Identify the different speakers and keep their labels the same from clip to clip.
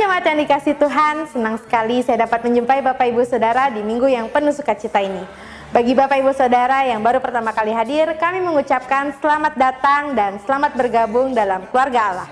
Speaker 1: jemaat yang dikasih Tuhan, senang sekali saya dapat menjumpai Bapak Ibu Saudara di minggu yang penuh sukacita ini. Bagi Bapak Ibu Saudara yang baru pertama kali hadir, kami mengucapkan selamat datang dan selamat bergabung dalam keluarga Allah.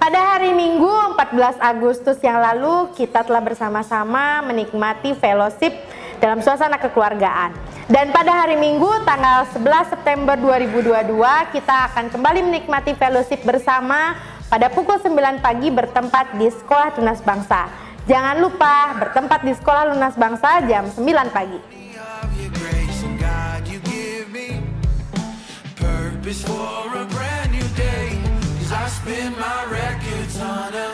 Speaker 1: Pada hari Minggu 14 Agustus yang lalu, kita telah bersama-sama menikmati fellowship dalam suasana kekeluargaan. Dan pada hari Minggu tanggal 11 September 2022, kita akan kembali menikmati fellowship bersama pada pukul 9 pagi bertempat di Sekolah Tunas Bangsa. Jangan lupa bertempat di Sekolah Tunas Bangsa jam 9 pagi.
Speaker 2: Spin my records on a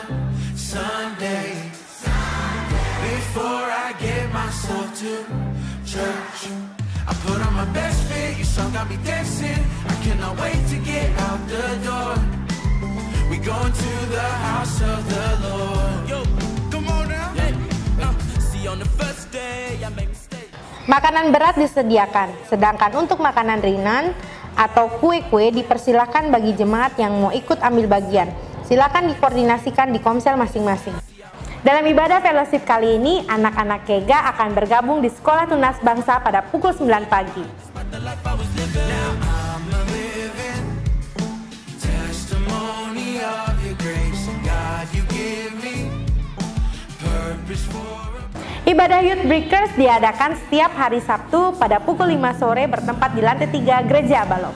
Speaker 2: Sunday before I get myself to church. I put on my best fit, your song got me dancing. I cannot wait to get out the door. We going to the house of the Lord. Yo, come on now. See on the first day I make mistakes.
Speaker 1: Makanan berat disediakan, sedangkan untuk makanan ringan atau kue-kue dipersilakan bagi jemaat yang mau ikut ambil bagian. Silakan dikoordinasikan di komsel masing-masing. Dalam ibadah fellowship kali ini, anak-anak Kega akan bergabung di Sekolah Tunas Bangsa pada pukul 9 pagi. Ibadah Youth Breakers diadakan setiap hari Sabtu pada pukul 5 sore bertempat di lantai 3 Gereja Abalok.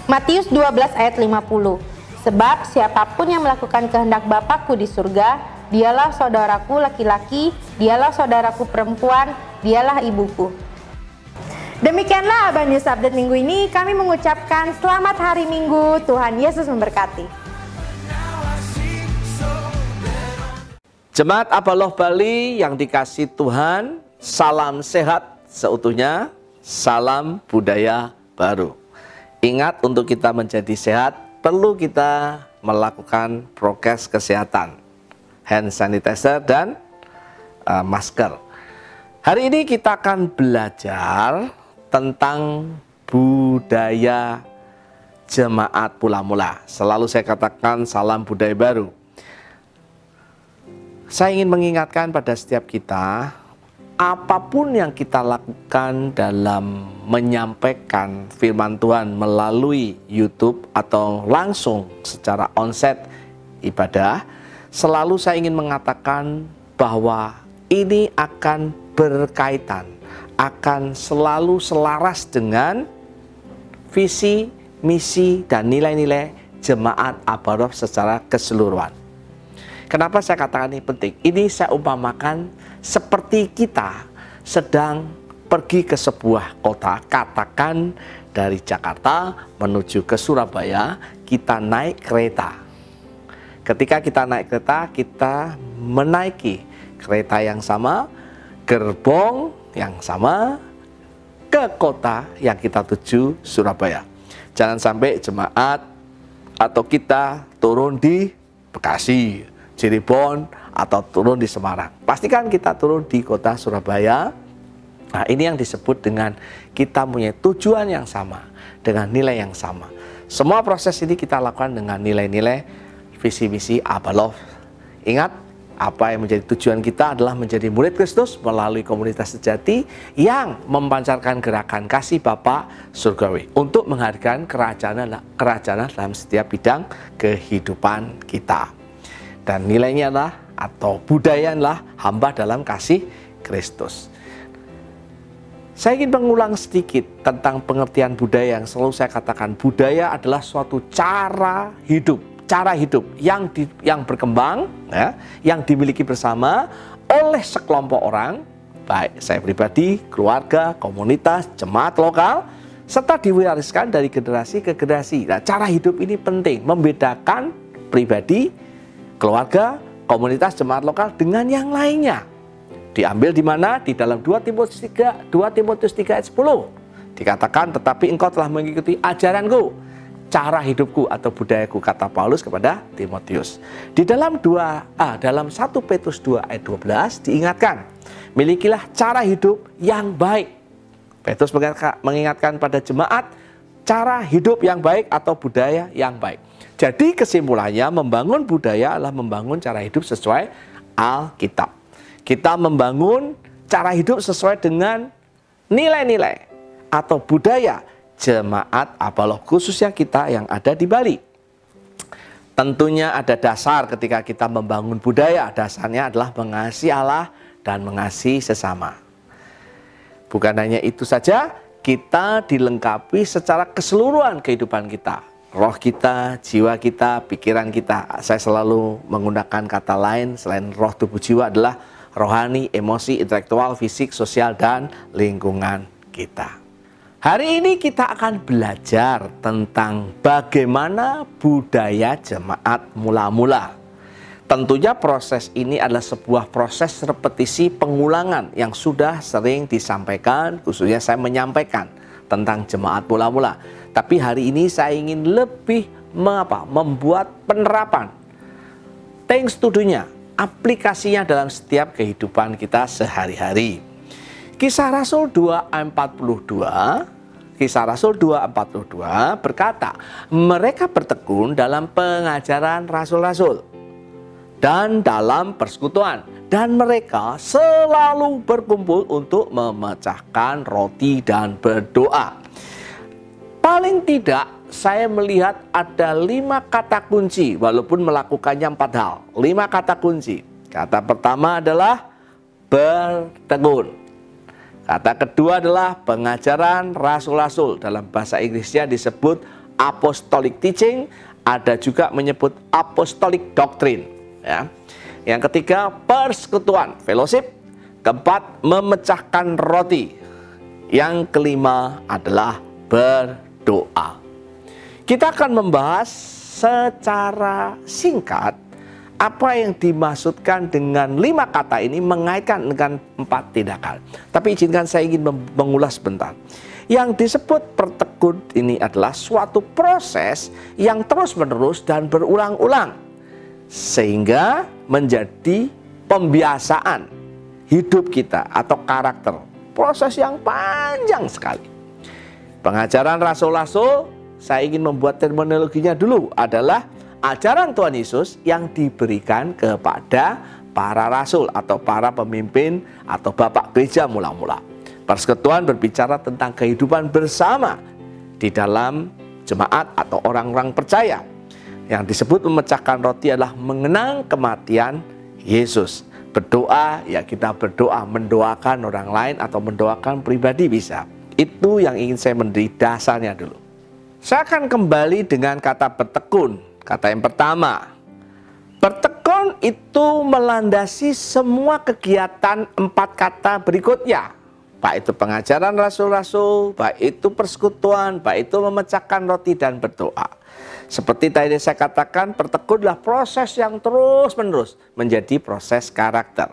Speaker 1: Matius 12 ayat 50. Sebab siapapun yang melakukan kehendak Bapakku di surga, dialah saudaraku laki-laki, dialah saudaraku perempuan, dialah ibuku. Demikianlah Abang News Update minggu ini. Kami mengucapkan selamat hari Minggu. Tuhan Yesus memberkati.
Speaker 3: Jemaat Abaloh Bali yang dikasih Tuhan, salam sehat seutuhnya, salam budaya baru. Ingat, untuk kita menjadi sehat, perlu kita melakukan prokes kesehatan, hand sanitizer dan masker. Hari ini kita akan belajar tentang budaya jemaat Pula-Mula. Selalu saya katakan salam budaya baru. Saya ingin mengingatkan pada setiap kita, apapun yang kita lakukan dalam menyampaikan firman Tuhan melalui YouTube atau langsung secara onset ibadah, selalu saya ingin mengatakan bahwa ini akan berkaitan, akan selalu selaras dengan visi, misi, dan nilai-nilai jemaat Abaroh secara keseluruhan. Kenapa saya katakan ini penting? Ini saya umpamakan seperti kita sedang pergi ke sebuah kota, katakan dari Jakarta menuju ke Surabaya, kita naik kereta. Ketika kita naik kereta, kita menaiki kereta yang sama, gerbong yang sama, ke kota yang kita tuju, Surabaya. Jangan sampai jemaat atau kita turun di Bekasi, Cirebon, atau turun di Semarang. Pastikan kita turun di kota Surabaya. Nah, ini yang disebut dengan kita punya tujuan yang sama, dengan nilai yang sama. Semua proses ini kita lakukan dengan nilai-nilai visi misi Abba Love. Ingat, apa yang menjadi tujuan kita adalah menjadi murid Kristus melalui komunitas sejati yang memancarkan gerakan kasih Bapa surgawi untuk menghadirkan kerajaan dalam setiap bidang kehidupan kita. Dan nilainya adalah atau budaya adalah hamba dalam kasih Kristus. Saya ingin mengulang sedikit tentang pengertian budaya yang selalu saya katakan. Budaya adalah suatu cara hidup yang berkembang, ya, yang dimiliki bersama oleh sekelompok orang, baik saya pribadi, keluarga, komunitas, jemaat lokal, serta diwariskan dari generasi ke generasi. Nah, cara hidup ini penting, membedakan pribadi, keluarga, komunitas, jemaat lokal dengan yang lainnya. Diambil di mana? Di dalam 2 Timotius 3 ayat 10. Dikatakan, tetapi engkau telah mengikuti ajaranku, cara hidupku atau budayaku, kata Paulus kepada Timotius. Di dalam 1 Petrus 2 ayat 12 diingatkan, milikilah cara hidup yang baik. Petrus mengingatkan pada jemaat cara hidup yang baik atau budaya yang baik. Jadi kesimpulannya, membangun budaya adalah membangun cara hidup sesuai Alkitab. Kita membangun cara hidup sesuai dengan nilai-nilai atau budaya jemaat Abba Love, khususnya kita yang ada di Bali. Tentunya ada dasar ketika kita membangun budaya. Dasarnya adalah mengasihi Allah dan mengasihi sesama. Bukan hanya itu saja, kita dilengkapi secara keseluruhan kehidupan kita. Roh kita, jiwa kita, pikiran kita. Saya selalu menggunakan kata lain selain roh, tubuh, jiwa adalah rohani, emosi, intelektual, fisik, sosial, dan lingkungan kita. Hari ini kita akan belajar tentang bagaimana budaya jemaat mula-mula. Tentunya proses ini adalah sebuah proses repetisi pengulangan yang sudah sering disampaikan, khususnya saya menyampaikan tentang jemaat mula-mula. Tapi hari ini saya ingin lebih membuat penerapan, thanks to dunia, aplikasinya dalam setiap kehidupan kita sehari-hari. Kisah Rasul 2:42 berkata, mereka bertekun dalam pengajaran rasul-rasul dan dalam persekutuan, dan mereka selalu berkumpul untuk memecahkan roti dan berdoa. Paling tidak saya melihat ada 5 kata kunci, walaupun melakukannya 4 hal. 5 kata kunci. Kata pertama adalah bertekun. Kata kedua adalah pengajaran rasul-rasul. Dalam bahasa Inggrisnya disebut apostolic teaching, ada juga menyebut apostolic doctrine. Ya. Yang ketiga, persekutuan, fellowship. Keempat, memecahkan roti. Yang kelima adalah berdoa. Kita akan membahas secara singkat apa yang dimaksudkan dengan 5 kata ini mengaitkan dengan 4 tindakan. Tapi izinkan saya ingin mengulas sebentar. Yang disebut bertekun ini adalah suatu proses yang terus-menerus dan berulang-ulang, sehingga menjadi pembiasaan hidup kita atau karakter. Proses yang panjang sekali. Pengajaran rasul-rasul, saya ingin membuat terminologinya dulu, adalah ajaran Tuhan Yesus yang diberikan kepada para rasul atau para pemimpin atau bapak gereja mula-mula. Persekutuan berbicara tentang kehidupan bersama di dalam jemaat atau orang-orang percaya. Yang disebut memecahkan roti adalah mengenang kematian Yesus. Berdoa, ya kita berdoa, mendoakan orang lain atau mendoakan pribadi bisa. Itu yang ingin saya memberi dasarnya dulu. Saya akan kembali dengan kata bertekun. Kata yang pertama, bertekun itu melandasi semua kegiatan 4 kata berikutnya. Baik itu pengajaran rasul-rasul, baik itu persekutuan, baik itu memecahkan roti dan berdoa. Seperti tadi saya katakan, bertekun adalah proses yang terus-menerus menjadi proses karakter.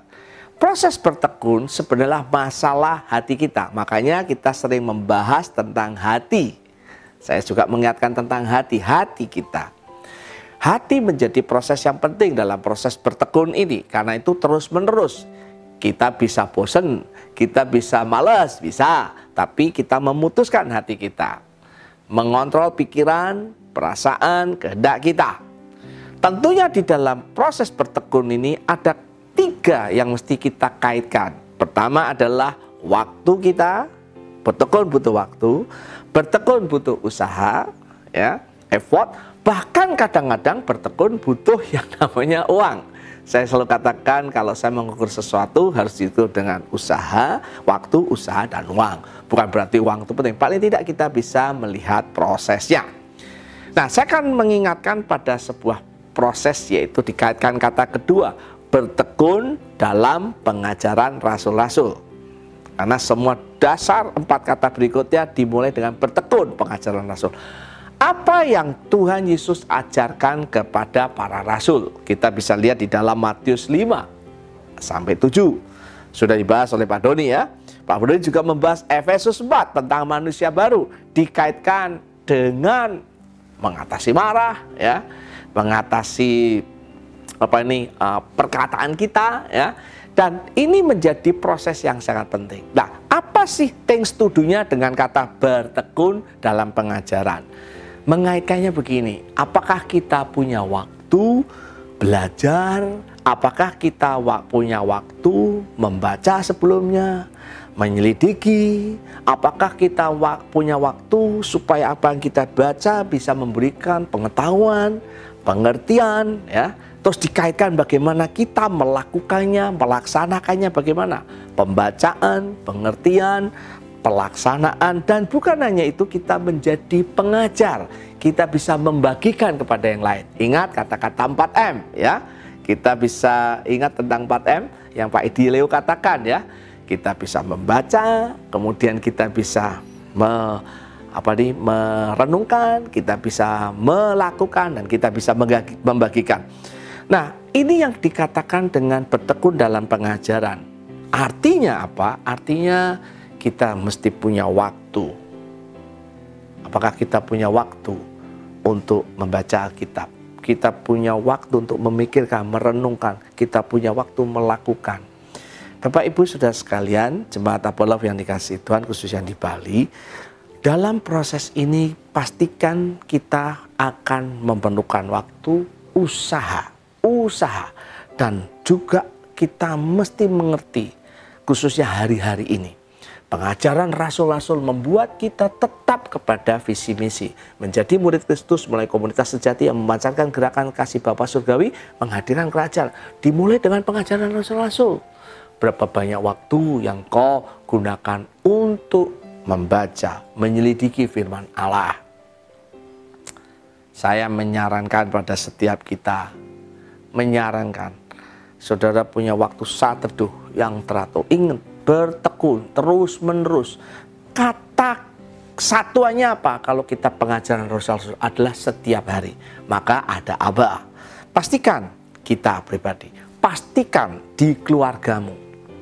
Speaker 3: Proses bertekun sebenarnya masalah hati kita. Makanya kita sering membahas tentang hati. Saya juga mengingatkan tentang hati kita. Hati menjadi proses yang penting dalam proses bertekun ini. Karena itu terus-menerus. Kita bisa bosen, kita bisa malas, bisa. Tapi kita memutuskan hati kita. Mengontrol pikiran, perasaan, kehendak kita. Tentunya di dalam proses bertekun ini ada 3 yang mesti kita kaitkan. Pertama adalah waktu kita. Bertekun butuh waktu, bertekun butuh usaha, ya, effort. Bahkan kadang-kadang bertekun butuh yang namanya uang. Saya selalu katakan kalau saya mengukur sesuatu harus diukur dengan usaha, waktu, usaha, dan uang. Bukan berarti uang itu penting. Paling tidak kita bisa melihat prosesnya. Nah, saya akan mengingatkan pada sebuah proses, yaitu dikaitkan kata kedua, bertekun dalam pengajaran rasul-rasul. Karena semua dasar 4 kata berikutnya dimulai dengan bertekun pengajaran rasul. Apa yang Tuhan Yesus ajarkan kepada para rasul? Kita bisa lihat di dalam Matius 5 sampai 7. Sudah dibahas oleh Pak Doni ya. Pak Doni juga membahas Efesus 4 tentang manusia baru. Dikaitkan dengan mengatasi marah, ya, mengatasi perkataan kita, ya. Dan ini menjadi proses yang sangat penting. Nah, apa sih things to do-nya dengan kata bertekun dalam pengajaran? Mengaitkannya begini, apakah kita punya waktu belajar? Apakah kita punya waktu membaca sebelumnya, menyelidiki? Apakah kita punya waktu supaya apa yang kita baca bisa memberikan pengetahuan, pengertian, ya? Terus dikaitkan bagaimana kita melakukannya, melaksanakannya bagaimana. Pembacaan, pengertian, pelaksanaan, dan bukan hanya itu, kita menjadi pengajar. Kita bisa membagikan kepada yang lain. Ingat kata-kata 4M, ya. Kita bisa ingat tentang 4M yang Pak Edi Leo katakan, ya. Kita bisa membaca, kemudian kita bisa merenungkan, kita bisa melakukan, dan kita bisa membagikan. Nah, ini yang dikatakan dengan bertekun dalam pengajaran. Artinya apa? Artinya kita mesti punya waktu. Apakah kita punya waktu untuk membaca Alkitab? Kita punya waktu untuk memikirkan, merenungkan. Kita punya waktu melakukan. Bapak Ibu Saudara sekalian, jemaat Apollo yang dikasihi Tuhan, khususnya di Bali, dalam proses ini pastikan kita akan memerlukan waktu, usaha, dan juga kita mesti mengerti, khususnya hari-hari ini, pengajaran rasul-rasul membuat kita tetap kepada visi misi, menjadi murid Kristus melalui komunitas sejati yang memancarkan gerakan kasih Bapa surgawi, menghadirkan kerajaan, dimulai dengan pengajaran rasul-rasul. Berapa banyak waktu yang kau gunakan untuk membaca, menyelidiki firman Allah? Saya menyarankan pada setiap kita, saudara punya waktu saat teduh yang teratur. Ingat, bertekun terus-menerus. Kata satuannya apa? Kalau kita pengajaran rasul adalah setiap hari, maka ada apa? Pastikan kita pribadi, pastikan di keluargamu.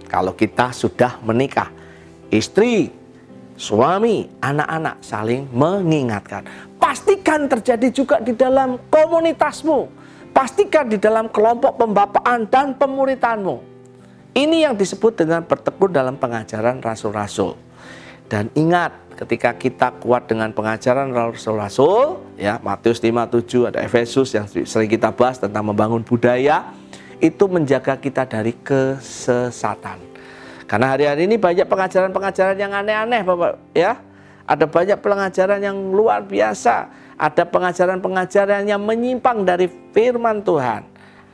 Speaker 3: Kalau kita sudah menikah, istri, suami, anak-anak saling mengingatkan. Pastikan terjadi juga di dalam komunitasmu. Pastikan di dalam kelompok pembapaan dan pemuritanmu. Ini yang disebut dengan bertekun dalam pengajaran rasul-rasul. Dan ingat, ketika kita kuat dengan pengajaran rasul-rasul, ya, Matius 5:7, ada Efesus yang sering kita bahas tentang membangun budaya, itu menjaga kita dari kesesatan. Karena hari-hari ini banyak pengajaran-pengajaran yang aneh-aneh, Bapak, ya. Ada banyak pengajaran yang luar biasa. Ada pengajaran-pengajaran yang menyimpang dari firman Tuhan.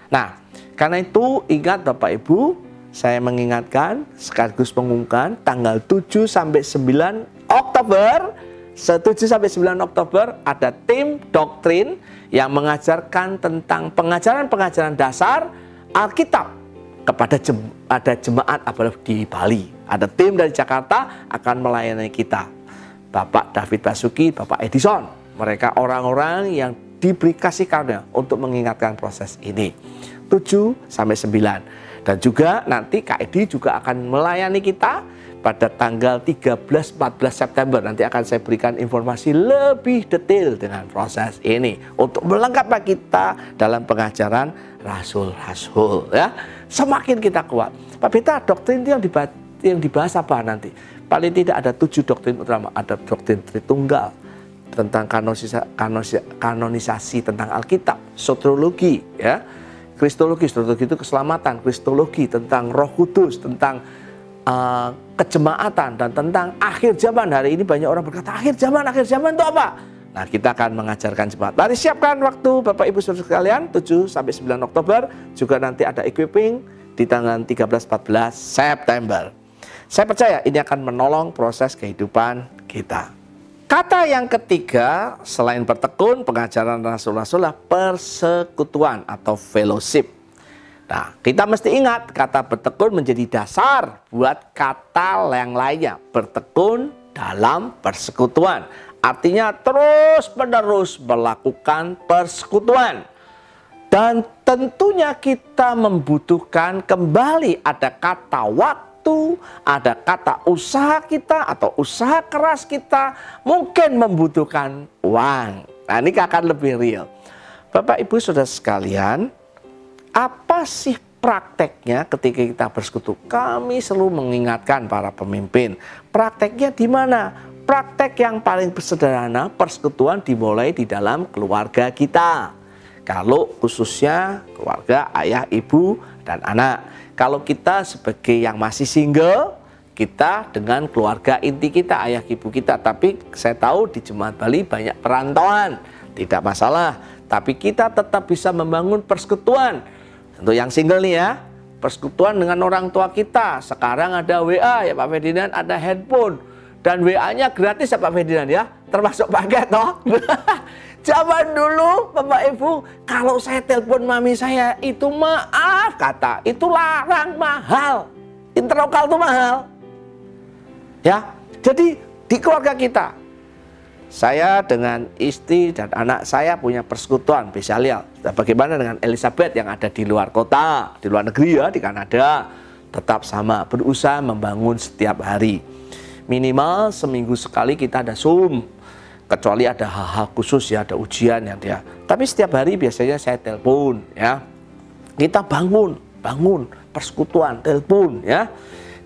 Speaker 3: Nah, karena itu ingat Bapak Ibu, saya mengingatkan sekaligus mengumumkan tanggal 7 sampai 9 Oktober, 7 sampai 9 Oktober ada tim doktrin yang mengajarkan tentang pengajaran-pengajaran dasar Alkitab kepada jemaat apalagi di Bali. Ada tim dari Jakarta akan melayani kita. Bapak David Basuki, Bapak Edison. Mereka orang-orang yang diberi kasih karunia untuk mengingatkan proses ini. 7 sampai 9. Dan juga nanti Kak Edi juga akan melayani kita pada tanggal 13-14 September. Nanti akan saya berikan informasi lebih detail dengan proses ini untuk melengkapi kita dalam pengajaran rasul-rasul, ya. Semakin kita kuat. Pak Beta, doktrin itu yang dibahas apa nanti? Paling tidak ada 7 doktrin utama. Ada doktrin Tritunggal, tentang kanonisasi tentang Alkitab, soteriologi, ya, kristologi itu keselamatan, kristologi tentang Roh Kudus, tentang kejemaatan, dan tentang akhir zaman. Hari ini banyak orang berkata akhir zaman itu apa? Nah, kita akan mengajarkan jemaat. Mari siapkan waktu Bapak Ibu Saudara sekalian, 7 sampai 9 Oktober, juga nanti ada equipping di tanggal 13-14 September. Saya percaya ini akan menolong proses kehidupan kita. Kata yang ketiga selain bertekun, pengajaran rasul-rasul adalah persekutuan atau fellowship. Nah, kita mesti ingat kata bertekun menjadi dasar buat kata yang lainnya. Bertekun dalam persekutuan. Artinya terus-menerus melakukan persekutuan. Dan tentunya kita membutuhkan kembali ada kata waktu, ada kata usaha kita atau usaha keras kita, mungkin membutuhkan uang. Nah, ini akan lebih real. Bapak Ibu Saudara sekalian, apa sih prakteknya ketika kita bersekutu? Kami selalu mengingatkan para pemimpin, prakteknya di mana? Praktek yang paling sederhana, persekutuan dimulai di dalam keluarga kita. Kalau khususnya keluarga ayah, ibu, dan anak. Kalau kita sebagai yang masih single, kita dengan keluarga inti kita, ayah ibu kita. Tapi saya tahu di Jemaat Bali banyak perantauan, tidak masalah. Tapi kita tetap bisa membangun persekutuan. Untuk yang single nih ya, persekutuan dengan orang tua kita. Sekarang ada WA ya Pak Ferdinand, ada handphone. Dan WA-nya gratis ya Pak Ferdinand ya, termasuk paket toh. Zaman dulu Bapak Ibu, kalau saya telepon mami saya itu maaf kata, itu larang, mahal. Interlokal itu mahal. Ya, jadi di keluarga kita, saya dengan istri dan anak saya punya persekutuan spesial. Bagaimana dengan Elizabeth yang ada di luar kota, di luar negeri ya, di Kanada, tetap sama, berusaha membangun setiap hari. Minimal seminggu sekali kita ada Zoom. Kecuali ada hal-hal khusus ya, ada ujian ya dia. Tapi setiap hari biasanya saya telepon ya. Kita bangun persekutuan, telepon ya.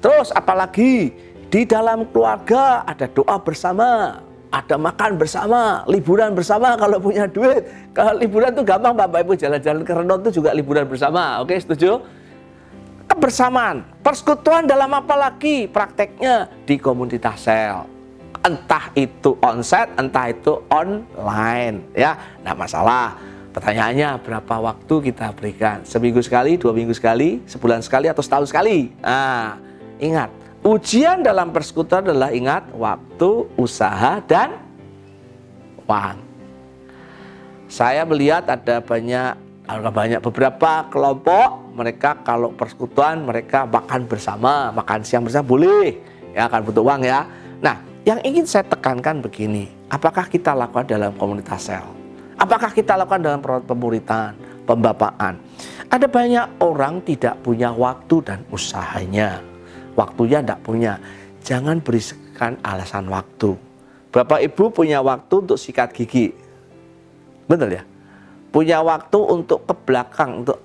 Speaker 3: Terus apalagi di dalam keluarga ada doa bersama, ada makan bersama, liburan bersama kalau punya duit. Kalau liburan tuh gampang Bapak Ibu, jalan-jalan ke Renon itu juga liburan bersama. Oke, setuju? Kebersamaan, persekutuan dalam apa lagi? Prakteknya di komunitas sel. Entah itu onsite, entah itu online ya. Nah, masalah pertanyaannya berapa waktu kita berikan? Seminggu sekali, 2 minggu sekali, sebulan sekali, atau setahun sekali? Nah, ingat, ujian dalam persekutuan adalah ingat waktu, usaha, dan uang. Saya melihat ada beberapa kelompok, mereka kalau persekutuan mereka makan bersama, makan siang bersama boleh ya, akan butuh uang ya. Nah, yang ingin saya tekankan begini, apakah kita lakukan dalam komunitas sel? Apakah kita lakukan dalam pemuritan, pembapaan? Ada banyak orang tidak punya waktu dan usahanya. Waktunya tidak punya. Jangan berikan alasan waktu. Bapak Ibu punya waktu untuk sikat gigi. Betul ya? Punya waktu untuk ke belakang, untuk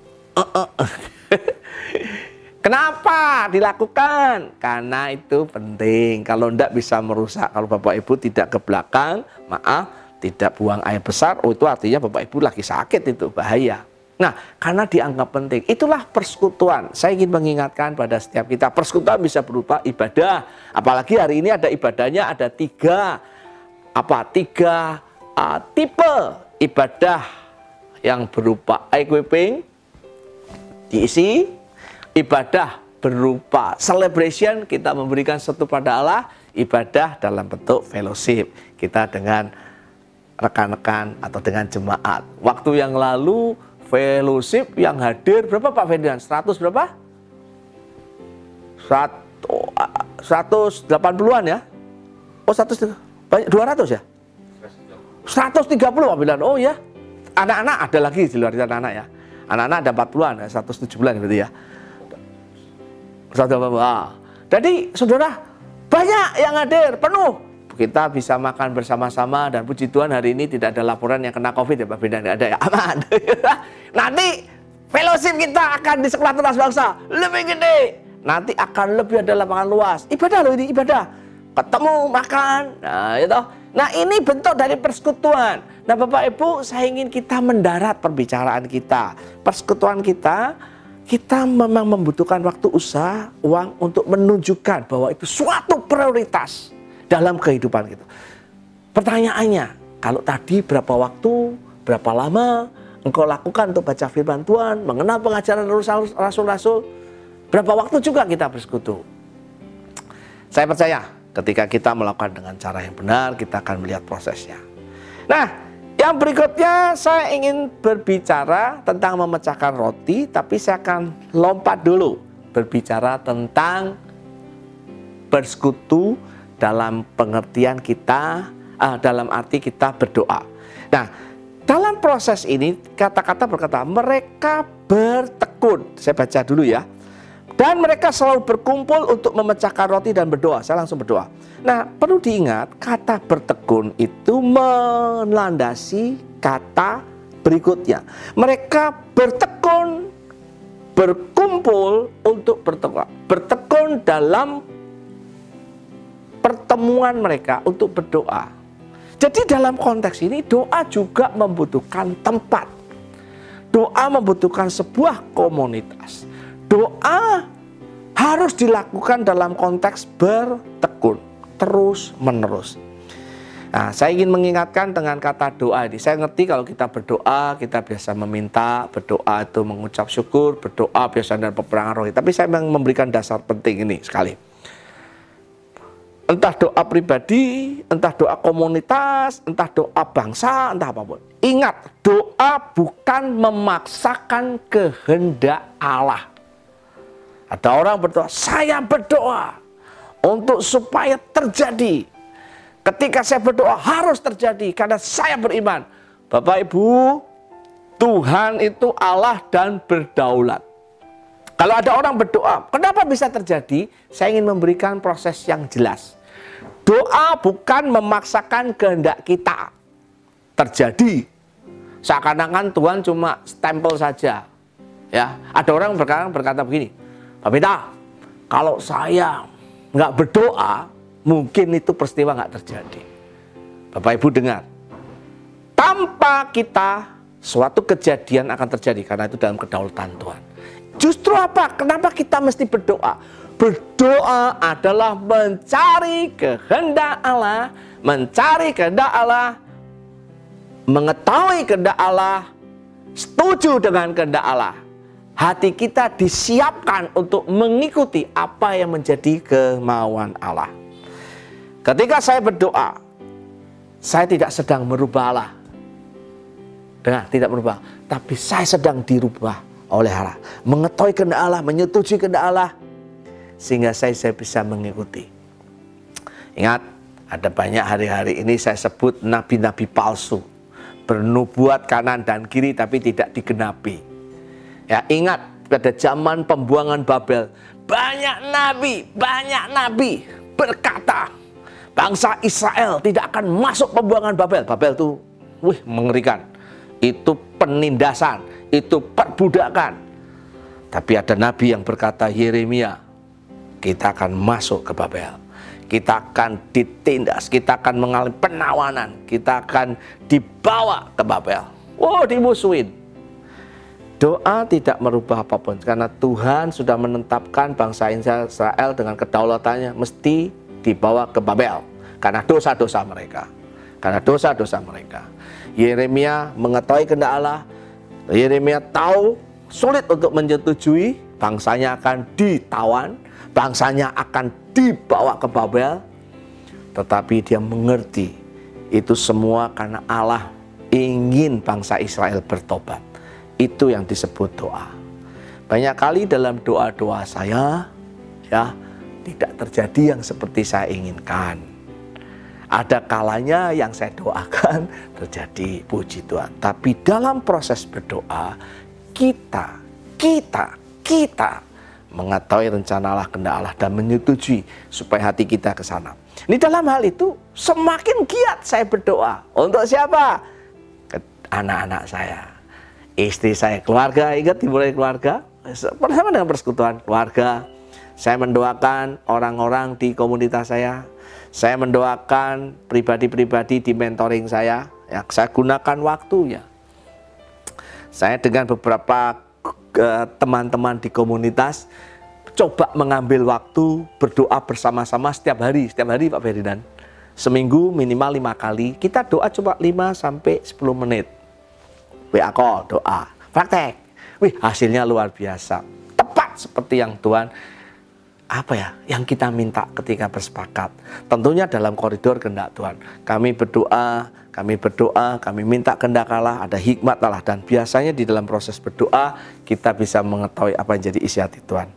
Speaker 3: Kenapa dilakukan? Karena itu penting. Kalau tidak bisa merusak. Kalau Bapak Ibu tidak ke belakang, maaf, tidak buang air besar, oh itu artinya Bapak Ibu lagi sakit, itu bahaya. Nah, karena dianggap penting. Itulah persekutuan. Saya ingin mengingatkan pada setiap kita, persekutuan bisa berupa ibadah. Apalagi hari ini ada ibadahnya, ada tiga tipe ibadah yang berupa equipping, diisi, ibadah berupa celebration, kita memberikan sesuatu pada Allah, ibadah dalam bentuk fellowship, kita dengan rekan-rekan atau dengan jemaat. Waktu yang lalu fellowship yang hadir berapa Pak Ferdinand? 100 berapa? 180-an ya? Oh 100, banyak 200 ya? 130 Pak Ferdinand, oh ya. Anak-anak ada lagi di luar anak-anak ya. Anak-anak ada 40-an, 170-an berarti ya. Jadi saudara, banyak yang hadir, penuh. Kita bisa makan bersama-sama dan puji Tuhan hari ini tidak ada laporan yang kena COVID ya Pak Benda, tidak ada ya, aman. Nanti fellowship kita akan di Sekolah Tunas Bangsa lebih gede. Nanti akan lebih ada lapangan luas. Ibadah loh ini, ibadah. Ketemu, makan. Nah, itu. Nah, ini bentuk dari persekutuan. Nah, Bapak Ibu, saya ingin kita mendarat perbicaraan kita. Persekutuan kita memang membutuhkan waktu, usaha, uang untuk menunjukkan bahwa itu suatu prioritas dalam kehidupan kita. Pertanyaannya, kalau tadi berapa waktu, berapa lama engkau lakukan untuk baca firman Tuhan, mengenal pengajaran rasul-rasul, berapa waktu juga kita bersekutu? Saya percaya ketika kita melakukan dengan cara yang benar, kita akan melihat prosesnya. Nah, yang berikutnya saya ingin berbicara tentang memecahkan roti, tapi saya akan lompat dulu berbicara tentang bersekutu dalam pengertian kita, dalam arti kita berdoa. Nah, dalam proses ini kata-kata berkata mereka bertekun. Saya baca dulu ya. Dan mereka selalu berkumpul untuk memecahkan roti dan berdoa. Saya langsung berdoa. Nah, perlu diingat kata bertekun itu melandasi kata berikutnya. Mereka bertekun, berkumpul untuk bertekun. Bertekun dalam pertemuan mereka untuk berdoa. Jadi dalam konteks ini doa juga membutuhkan tempat. Doa membutuhkan sebuah komunitas. Doa harus dilakukan dalam konteks bertekun, terus menerus. Nah, saya ingin mengingatkan dengan kata doa ini. Saya ngerti kalau kita berdoa, kita biasa meminta, berdoa itu mengucap syukur, berdoa biasa dalam peperangan rohani. Tapi saya memang memberikan dasar penting ini sekali. Entah doa pribadi, entah doa komunitas, entah doa bangsa, entah apapun. Ingat, doa bukan memaksakan kehendak Allah. Ada orang berdoa, saya berdoa untuk supaya terjadi. Ketika saya berdoa harus terjadi karena saya beriman. Bapak Ibu, Tuhan itu Allah dan berdaulat. Kalau ada orang berdoa, kenapa bisa terjadi? Saya ingin memberikan proses yang jelas. Doa bukan memaksakan kehendak kita terjadi. Seakan-akan Tuhan cuma stempel saja. Ya, ada orang berkata begini, Pak Benda, kalau saya nggak berdoa, mungkin itu peristiwa nggak terjadi. Bapak Ibu dengar, tanpa kita suatu kejadian akan terjadi karena itu dalam kedaulatan Tuhan. Justru apa? Kenapa kita mesti berdoa? Berdoa adalah mencari kehendak Allah, mencari kehendak Allah, mengetahui kehendak Allah, setuju dengan kehendak Allah. Hati kita disiapkan untuk mengikuti apa yang menjadi kemauan Allah. Ketika saya berdoa, saya tidak sedang merubah Allah. Dengar, tidak merubah, tapi saya sedang dirubah oleh Allah, mengetahui kehendak Allah, menyetujui kehendak Allah, sehingga saya bisa mengikuti. Ingat, ada banyak hari-hari ini saya sebut nabi-nabi palsu, bernubuat kanan dan kiri tapi tidak digenapi. Ya, ingat pada zaman pembuangan Babel, banyak nabi berkata bangsa Israel tidak akan masuk pembuangan Babel. Babel itu mengerikan. Itu penindasan, itu perbudakan. Tapi ada nabi yang berkata, Yeremia, kita akan masuk ke Babel. Kita akan ditindas, kita akan mengalami penawanan, kita akan dibawa ke Babel. Dimusuhin. Doa tidak merubah apapun, karena Tuhan sudah menetapkan bangsa Israel dengan kedaulatannya mesti dibawa ke Babel. Karena dosa-dosa mereka. Yeremia mengetahui kehendak Allah. Yeremia tahu sulit untuk menyetujui, bangsanya akan ditawan, bangsanya akan dibawa ke Babel. Tetapi dia mengerti itu semua karena Allah ingin bangsa Israel bertobat. Itu yang disebut doa. Banyak kali dalam doa-doa saya tidak terjadi yang seperti saya inginkan. Ada kalanya yang saya doakan terjadi, puji Tuhan. Tapi dalam proses berdoa kita mengetahui rencana Allah, kehendak Allah, dan menyetujui supaya hati kita ke sana. Ini dalam hal itu semakin giat saya berdoa. Untuk siapa? Anak-anak saya, istri saya, keluarga. Ingat dimulai keluarga, bersama dengan persekutuan keluarga. Saya mendoakan orang-orang di komunitas saya mendoakan pribadi-pribadi di mentoring saya. Ya, saya gunakan waktunya. Saya dengan beberapa teman-teman di komunitas coba mengambil waktu berdoa bersama-sama setiap hari Pak Ferdinand. Seminggu minimal 5 kali. Kita doa coba 5-10 menit. WA call, doa, praktek. Wih, hasilnya luar biasa. Tepat seperti yang Tuhan yang kita minta ketika bersepakat. Tentunya dalam koridor kehendak Tuhan. Kami berdoa, kami minta kehendak Allah, ada hikmat Allah, dan biasanya di dalam proses berdoa kita bisa mengetahui apa yang jadi isi hati Tuhan.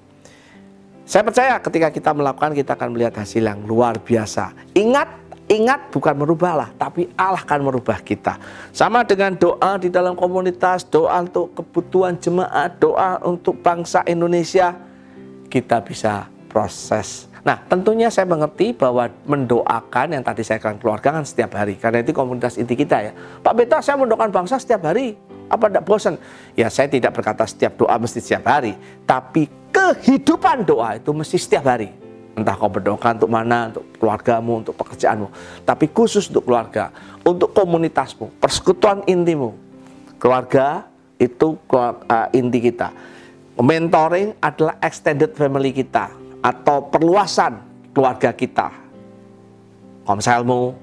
Speaker 3: Saya percaya ketika kita melakukan, kita akan melihat hasil yang luar biasa. Ingat bukan merubah Allah, tapi Allah akan merubah kita. Sama dengan doa di dalam komunitas, doa untuk kebutuhan jemaat, doa untuk bangsa Indonesia, kita bisa proses. Nah, tentunya saya mengerti bahwa mendoakan yang tadi saya katakan keluarga kan setiap hari, karena itu komunitas inti kita ya. Pak Beta, saya mendoakan bangsa setiap hari, apa tidak bosan? Ya, saya tidak berkata setiap doa mesti setiap hari, tapi kehidupan doa itu mesti setiap hari. Entah kau berdoa untuk mana, untuk keluargamu, untuk pekerjaanmu, tapi khusus untuk keluarga, untuk komunitasmu, persekutuan intimu. Keluarga itu inti kita. Mentoring adalah extended family kita, atau perluasan keluarga kita. Komselmu,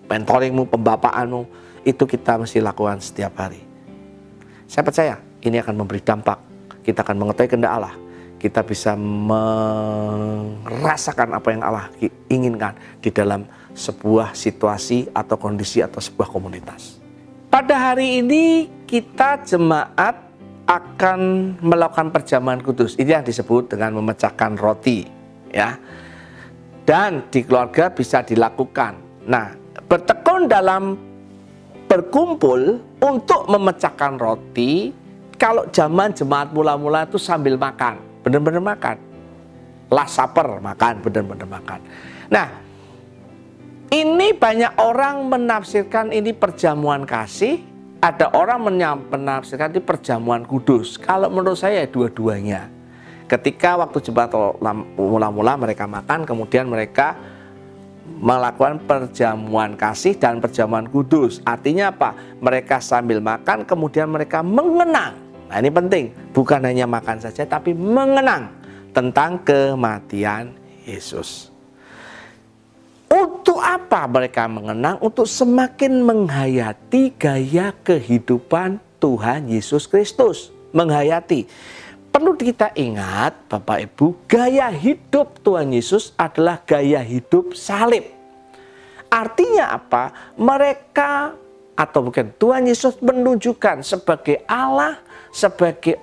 Speaker 3: mentoringmu, pembapaanmu, itu kita mesti lakukan setiap hari. Saya percaya ini akan memberi dampak. Kita akan mengetahui kehendak Allah. Kita bisa merasakan apa yang Allah inginkan di dalam sebuah situasi atau kondisi atau sebuah komunitas. Pada hari ini kita jemaat akan melakukan perjamuan kudus. Ini yang disebut dengan memecahkan roti, ya. Dan di keluarga bisa dilakukan. Nah, bertekun dalam berkumpul untuk memecahkan roti. Kalau zaman jemaat mula-mula itu sambil makan, benar-benar makan. Last supper, makan, benar-benar makan. Nah, ini banyak orang menafsirkan ini perjamuan kasih. Ada orang menafsirkan di perjamuan kudus. Kalau menurut saya dua-duanya. Ketika waktu jemaat mula-mula mereka makan, kemudian mereka melakukan perjamuan kasih dan perjamuan kudus. Artinya apa? Mereka sambil makan, kemudian mereka mengenang. Nah, ini penting. Bukan hanya makan saja, tapi mengenang tentang kematian Yesus. Untuk apa mereka mengenang? Untuk semakin menghayati gaya kehidupan Tuhan Yesus Kristus. Menghayati. Perlu kita ingat, Bapak Ibu, gaya hidup Tuhan Yesus adalah gaya hidup salib. Artinya apa? Mereka, atau mungkin Tuhan Yesus menunjukkan sebagai Allah, sebagai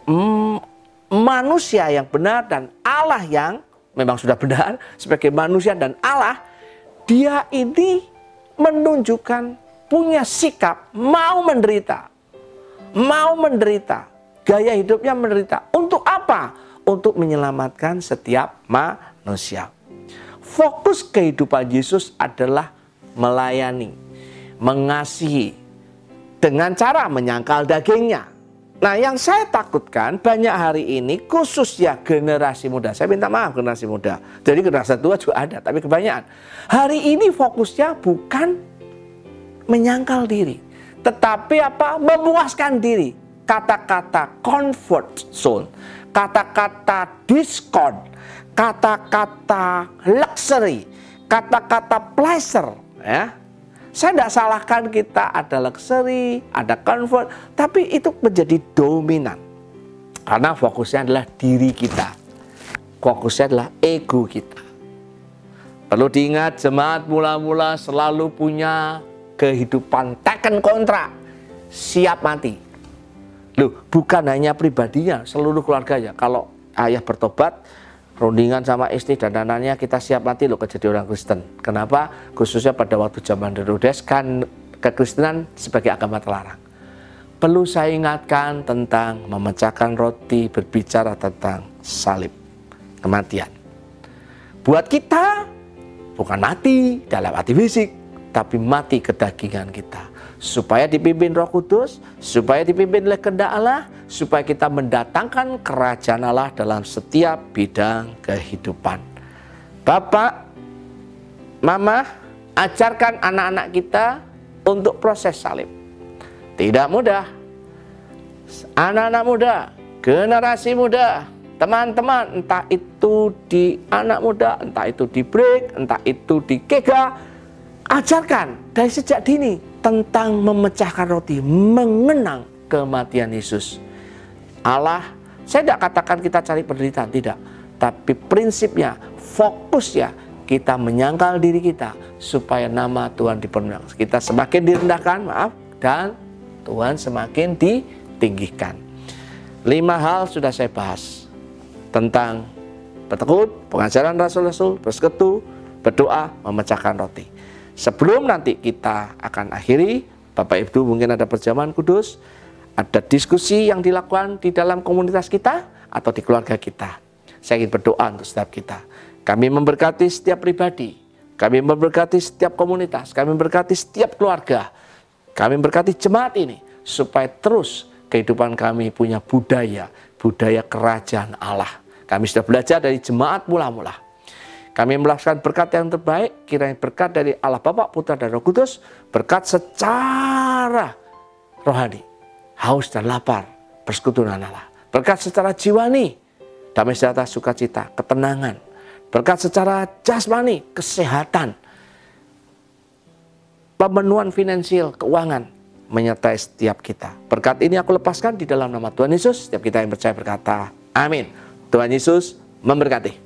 Speaker 3: manusia yang benar dan Allah yang memang sudah benar, sebagai manusia dan Allah, Dia ini menunjukkan punya sikap mau menderita. Mau menderita. Gaya hidupnya menderita. Untuk apa? Untuk menyelamatkan setiap manusia. Fokus kehidupan Yesus adalah melayani, mengasihi, dengan cara menyangkal dagingnya. Nah, yang saya takutkan banyak hari ini khususnya generasi muda. Saya minta maaf generasi muda. Jadi generasi tua juga ada, tapi kebanyakan. Hari ini fokusnya bukan menyangkal diri, tetapi apa? Memuaskan diri. Kata-kata comfort zone, kata-kata diskon, kata-kata luxury, kata-kata pleasure, ya. Saya tidak salahkan kita ada luxury, ada comfort, tapi itu menjadi dominan. Karena fokusnya adalah diri kita. Fokusnya adalah ego kita. Perlu diingat, jemaat mula-mula selalu punya kehidupan taken kontrak, siap mati. Loh, bukan hanya pribadinya, seluruh keluarganya. Kalau ayah bertobat, rundingan sama istri dan anaknya, kita siap mati loh jadi orang Kristen. Kenapa? Khususnya pada waktu zaman Herodes kan kekristenan sebagai agama terlarang. Perlu saya ingatkan tentang memecahkan roti, berbicara tentang salib, kematian. Buat kita bukan mati dalam arti fisik, tapi mati kedagingan kita, supaya dipimpin Roh Kudus, supaya dipimpin oleh kehendak Allah, supaya kita mendatangkan kerajaan Allah dalam setiap bidang kehidupan. Bapak, Mama, ajarkan anak-anak kita untuk proses salib. Tidak mudah. Anak-anak muda, generasi muda, teman-teman, entah itu di anak muda, entah itu di break, entah itu di kega, ajarkan dari sejak dini tentang memecahkan roti, mengenang kematian Yesus. Allah, saya tidak katakan kita cari penderitaan, tidak. Tapi prinsipnya, fokusnya, kita menyangkal diri kita supaya nama Tuhan dipermuliakan. Kita semakin direndahkan, dan Tuhan semakin ditinggikan. 5 hal sudah saya bahas tentang bertekun, pengajaran rasul-rasul, bersekutu, berdoa, memecahkan roti. Sebelum nanti kita akan akhiri, Bapak Ibu mungkin ada perjamuan kudus, ada diskusi yang dilakukan di dalam komunitas kita atau di keluarga kita. Saya ingin berdoa untuk setiap kita. Kami memberkati setiap pribadi, kami memberkati setiap komunitas, kami memberkati setiap keluarga, kami memberkati jemaat ini supaya terus kehidupan kami punya budaya kerajaan Allah. Kami sudah belajar dari jemaat mula-mula. Kami melaksanakan berkat yang terbaik, kiranya berkat dari Allah Bapa, Putra, dan Roh Kudus, berkat secara rohani, haus dan lapar, persekutu dengan Allah. Berkat secara jiwani, damai sejahtera, sukacita, ketenangan. Berkat secara jasmani, kesehatan, pemenuhan finansial, keuangan, menyertai setiap kita. Berkat ini aku lepaskan di dalam nama Tuhan Yesus. Setiap kita yang percaya berkata, amin. Tuhan Yesus memberkati.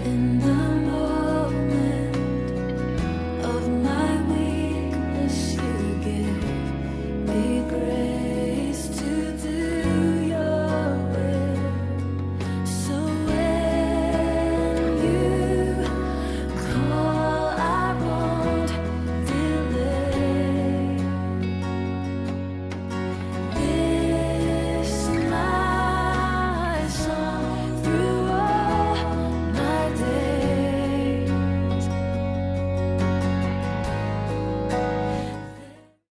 Speaker 4: In the